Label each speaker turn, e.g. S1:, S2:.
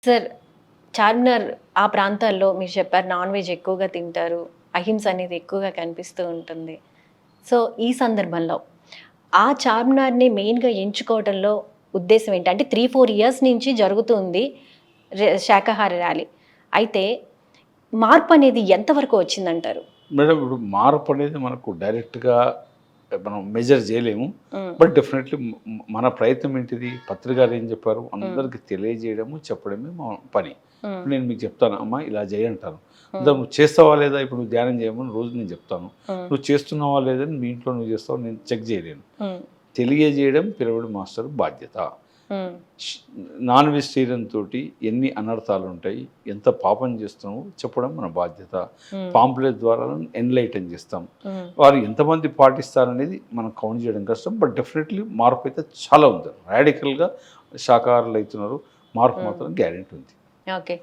S1: Sir Charminar ఆ ప్రాంతాల్లో మీరు చెప్పారు నాన్ వెజ్ ఎక్కువగా తింటారు, అహింస అనేది ఎక్కువగా కనిపిస్తూ ఉంటుంది. సో ఈ సందర్భంలో ఆ చార్మినార్ని మెయిన్గా ఎంచుకోవడంలో ఉద్దేశం ఏంటి? అంటే 3-4 ఇయర్స్ నుంచి జరుగుతుంది శాకాహార ర్యాలీ. అయితే మార్పు అనేది ఎంతవరకు వచ్చిందంటారు?
S2: మేడం ఇప్పుడు మార్పు అనేది మనకు డైరెక్ట్గా మనం మెజర్ చేయలేము. బట్ డెఫినెట్లీ మన ప్రయత్నం ఏంటిది, పత్రికారు ఏం చెప్పారు, అందరికి తెలియజేయడము చెప్పడమే మా పని. ఇప్పుడు నేను మీకు చెప్తాను, అమ్మా ఇలా చేయంటాను, నువ్వు చేస్తావా లేదా, ఇప్పుడు నువ్వు ధ్యానం చేయమని రోజు నేను చెప్తాను, నువ్వు చేస్తున్నావా లేదని మీ ఇంట్లో నువ్వు చేస్తావు, నేను చెక్ చేయలేను. తెలియజేయడం పిరమిడ్ మాస్టర్ బాధ్యత. నాన్ వెజిటేరియన్ తోటి ఎన్ని అనర్థాలు ఉంటాయి, ఎంత పాపం చేస్తున్నావు చెప్పడం మన బాధ్యత. పాంప్లెట్ ద్వారా ఎన్లైటన్ చేస్తాం. వారు ఎంతమంది పాటిస్తారనేది మనం కౌంట్ చేయడం కష్టం. బట్ డెఫినెట్లీ మార్పు అయితే చాలా ఉంది. రాడికల్గా శాకాహారులు అవుతున్నారు, మార్పు మాత్రం గ్యారెంటీ ఉంది.
S1: ఓకే,